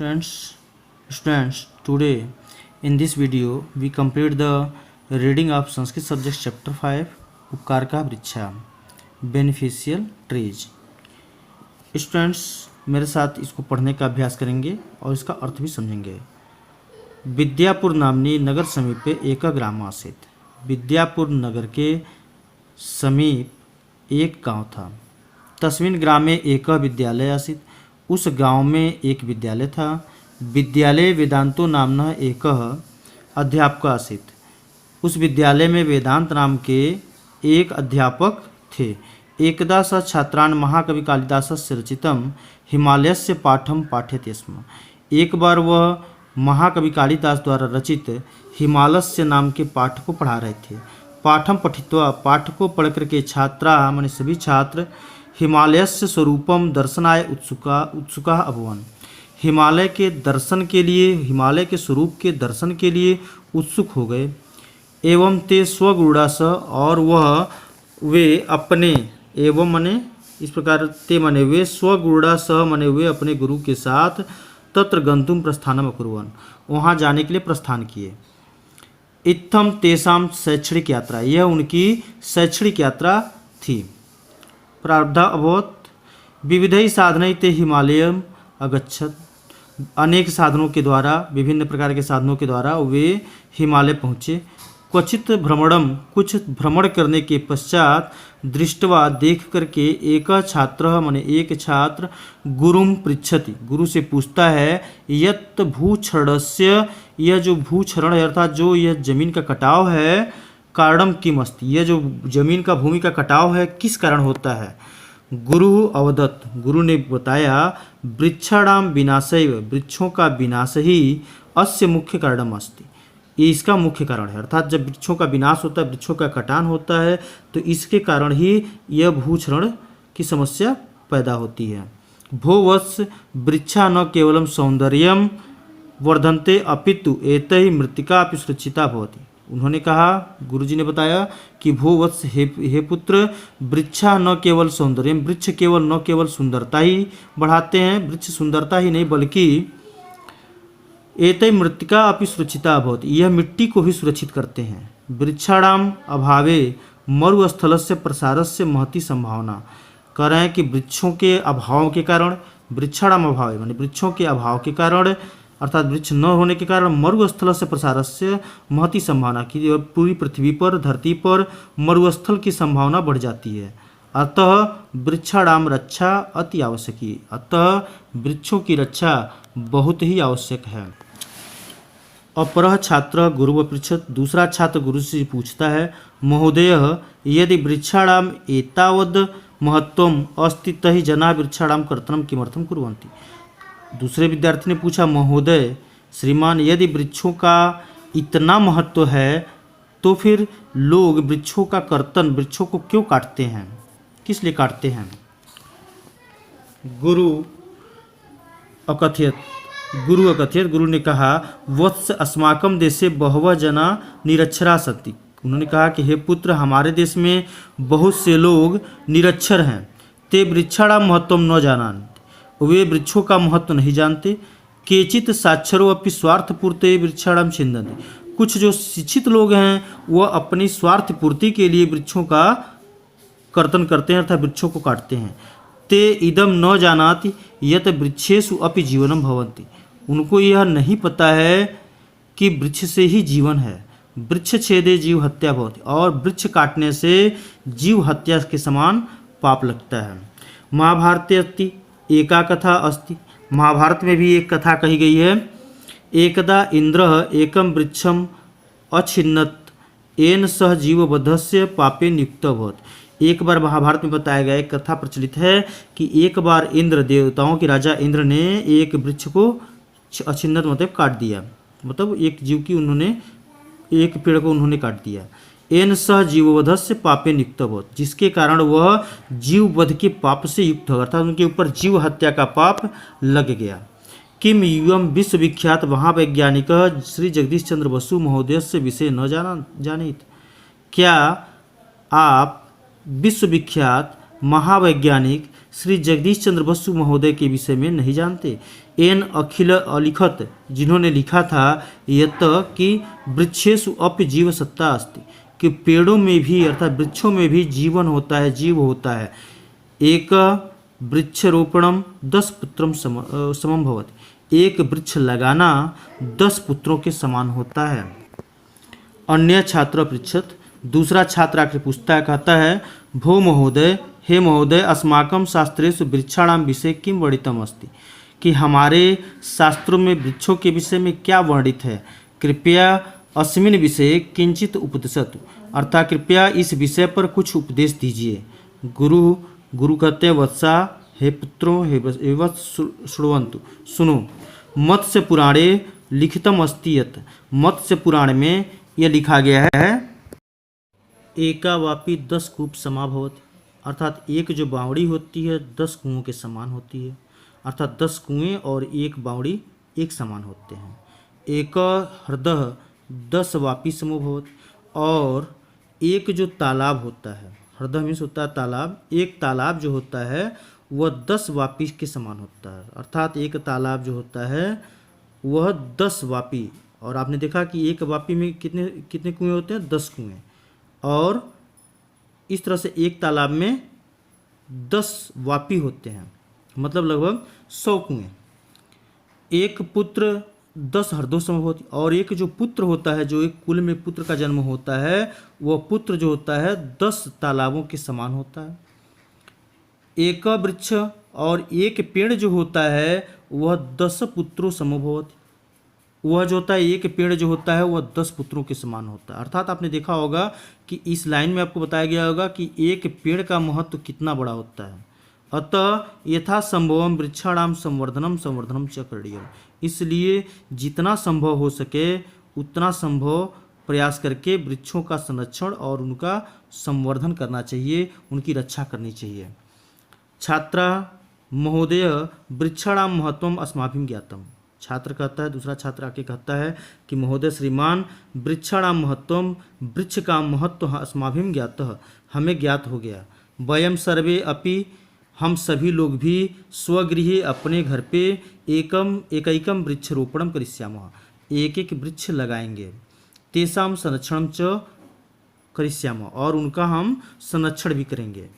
Students, today in this video we complete the reading of Sanskrit subject chapter 5 उपकार का वृक्षा beneficial trees. Students मेरे साथ इसको पढ़ने का अभ्यास करेंगे और इसका अर्थ भी समझेंगे। विद्यापुर नामनी नगर समीपे एक ग्राम आसीत। विद्यापुर नगर के समीप एक गांव था। तस्मिन् ग्रामे एक विद्यालय आसीत। उस गांव में एक विद्यालय था। विद्यालय वेदांतो नामना एक अध्यापक आसीत। उस विद्यालय में वेदांत नाम के एक अध्यापक थे। एकदा स छात्रान् महाकवि कालिदासस्य रचितं हिमालयस्य पाठं पाठयति स्म। एक बार वह महाकवि कालिदास द्वारा रचित हिमालयस्य नाम के पाठ को पढ़ा रहे थे। पाठम पठित्वा पाठ को पढ़ करके छात्रा माने सभी छात्र हिमालयस्य स्वरूपम दर्शनाय उत्सुका अभवन्। हिमालय के दर्शन के लिए, हिमालय के स्वरूप के दर्शन के लिए उत्सुक हो गए। एवं ते स्वगुरुडास और वे अपने एवं मने इस प्रकार ते मने वे स्वगुरुडास मने वे अपने गुरु के साथ तत्र गंतुम प्रस्थानम अकुर्वन् वहाँ जाने के लिए प्रस्थान किए। इत्थम तेषां शैक्षणिक यात्रा, यह उनकी शैक्षणिक यात्रा थी। प्रारब्धा अभवत् विविधै साधनै ते हिमालयम अगच्छत्। अनेक साधनों के द्वारा, विभिन्न प्रकार के साधनों के द्वारा वे हिमालय पहुँचे। क्वचित भ्रमणम, कुछ भ्रमण करने के पश्चात दृष्टवा देख करके एक छात्र माने एक छात्र गुरुम पृच्छति, गुरु से पूछता है यत् भूक्षरणस्य, यह जो भूक्षरण है अर्थात जो यह जमीन का कटाव है, कारणम किम अस्ति, यह जो जमीन का भूमि का कटाव है किस कारण होता है। गुरु अवदत्, गुरु ने बताया वृक्षाणाम विनाशैव, वृक्षों का विनाश ही अस्य मुख्य कारणम अस्ति, ये इसका मुख्य कारण है। अर्थात जब वृक्षों का विनाश होता है, वृक्षों का कटान होता है तो इसके कारण ही यह भूक्षरण की समस्या पैदा होती है। भो वत्स वृक्षा न केवलम सौंदर्यम वर्धन्ते अपितु एतैः मृत्तिका अपि सुरक्षिता भवति। उन्होंने कहा, गुरुजी ने बताया कि भो वत्स, हे पुत्र, वृक्षा न केवल सौंदर्य, वृक्ष केवल न केवल सुंदरता ही बढ़ाते हैं, वृक्ष सुंदरता ही नहीं बल्कि एतैः मृत्तिका अपि सुरक्षिता भवति, यह मिट्टी को भी सुरक्षित करते हैं। वृक्षाणाम अभावे मरुस्थलस्य प्रसारस्य महती संभावना, कह रहे हैं कि वृक्षों के अभाव के कारण, वृक्षाणाम अभावे माने वृक्षों के अभाव के कारण अर्थात वृक्ष न होने के कारण मरुस्थल से प्रसारस्य महती संभावना की, और पूरी पृथ्वी पर, धरती पर मरुस्थल की संभावना बढ़ जाती है। अतः वृक्षाणाम रक्षा अति आवश्यकी, अतः वृक्षों की रक्षा बहुत ही आवश्यक है। अपरः छात्र गुरु पृच्छत, दूसरा छात्र गुरु से पूछता है महोदय यदि वृक्षाणाम एतावद् महत्वम अस्ति तहि जना वृक्षाणाम कर्तनम किमर्थम कुर्वन्ति। दूसरे विद्यार्थी ने पूछा महोदय श्रीमान यदि वृक्षों का इतना महत्व है तो फिर लोग वृक्षों का कर्तन, वृक्षों को क्यों काटते हैं, किस लिए काटते हैं। गुरु अकथयत, गुरु ने कहा वत्स अस्माकं देशे बहवः जना निरक्षरा सन्ति। उन्होंने कहा कि हे पुत्र, हमारे देश में बहुत से लोग निरक्षर हैं। ते वृक्षाणाम महत्वम न जानन्ति, वे वृक्षों का महत्व नहीं जानते। केचित साक्षरो अपि स्वार्थ पूर्ते वृक्षाणाम छिन्दन्ति, कुछ जो शिक्षित लोग हैं वह अपनी स्वार्थ पूर्ति के लिए वृक्षों का कर्तन करते हैं अर्थात वृक्षों को काटते हैं। ते इदम न जानाति यत वृक्षेषु अपि जीवनम भवन्ति, उनको यह नहीं पता है कि वृक्ष से ही जीवन है। वृक्ष छेदे जीव हत्या भवति, और वृक्ष काटने से जीव हत्या के समान पाप लगता है। महाभारते अस्ति एका कथा अस्ति, महाभारत में भी एक कथा कही गई है। एकदा इंद्र एकम वृक्षम अछिन्नत येन सह जीवबद्धस्य पापे नियुक्त अभवत्। एक बार महाभारत में बताया गया एक कथा प्रचलित है कि एक बार इंद्र, देवताओं के राजा इंद्र ने एक वृक्ष को अछिन्नत मतलब काट दिया, मतलब एक जीव की उन्होंने, एक पेड़ को उन्होंने काट दिया। एन सह जीववधस्य पापे नियुक्त अभवत्, जिसके कारण वह जीववध के पाप से युक्त हो, अर्थात उनके ऊपर जीव हत्या का पाप लग गया। किम युवम विश्वविख्यात महावैज्ञानिक श्री जगदीश चंद्र बसु महोदय से विषय न जानित, क्या आप विश्वविख्यात महावैज्ञानिक श्री जगदीश चंद्र बसु महोदय के विषय में नहीं जानते। एन अखिल अलिखत, जिन्होंने लिखा था यत कि वृक्षेषु अप्य जीव सत्ता अस्ति, कि पेड़ों में भी अर्थात वृक्षों में भी जीवन होता है, जीव होता है। एक वृक्षरोपणम 10 पुत्रम समम भवति, एक वृक्ष लगाना 10 पुत्रों के समान होता है। अन्य छात्र पृच्छत, दूसरा छात्र आकर पूछता है, कहता है भो महोदय, हे महोदय, अस्माकं शास्त्रेषु वृक्षाणाम विषय किम वर्णितम अस्ति, कि हमारे शास्त्रों में वृक्षों के विषय में क्या वर्णित है। कृपया अस्मिन् विषये किंचित उपदिशतु, अर्थात कृपया इस विषय पर कुछ उपदेश दीजिए। गुरु कहते हैं वत्सा, हे पुत्रों, हे वत्स श्रुण्वन्तु, सुनो। मत्स्य पुराणे लिखितम अस्ति यत्, मत्स्य पुराण में यह लिखा गया है एकावापी 10 कूप समा भवति, अर्थात एक जो बावड़ी होती है 10 कुओं के समान होती है, अर्थात 10 कुएं और एक बावड़ी एक समान होते हैं। एक हृदय 10 वापी समो भवति, और एक जो तालाब होता है, हृदय मीन्स होता है तालाब, एक तालाब जो होता है वह 10 वापी के समान होता है, अर्थात एक तालाब जो होता है वह 10 वापी, और आपने देखा कि एक वापी में कितने कितने कुएं होते हैं, 10 कुएं, और इस तरह से एक तालाब में 10 वापी होते हैं, मतलब लगभग 100 कुएं। एक पुत्र 10 हृदयों सम होती, और एक जो पुत्र होता है, जो एक कुल में पुत्र का जन्म होता है, वह पुत्र जो होता है 10 तालाबों के समान होता है। एक वृक्ष और एक पेड़ जो होता है वह 10 पुत्रों समभवति, वह जो होता है एक पेड़ जो होता है वह 10 पुत्रों के समान होता है। अर्थात आपने देखा होगा कि इस लाइन में आपको बताया गया होगा कि एक पेड़ का महत्व कितना बड़ा होता है। अतः यथा संभवम वृक्षाणाम संवर्धनम च करणीयम, इसलिए जितना संभव हो सके उतना संभव प्रयास करके वृक्षों का संरक्षण और उनका संवर्धन करना चाहिए, उनकी रक्षा करनी चाहिए। छात्रा महोदय वृक्षाणाम महत्वम अस्माभिः ज्ञातम, छात्र कहता है, दूसरा छात्र आके कहता है कि महोदय श्रीमान, वृक्षाणाम महत्वम, वृक्ष का महत्व अस्माभिः ज्ञातः, हमें ज्ञात हो गया। वयम सर्वे अपि, हम सभी लोग भी स्वगृहे अपने घर पे एकैकम वृक्षरोपणम करिष्यामः, एक एक वृक्ष लगाएंगे। तेषां संरक्षणम च करिष्यामः, और उनका हम संरक्षण भी करेंगे।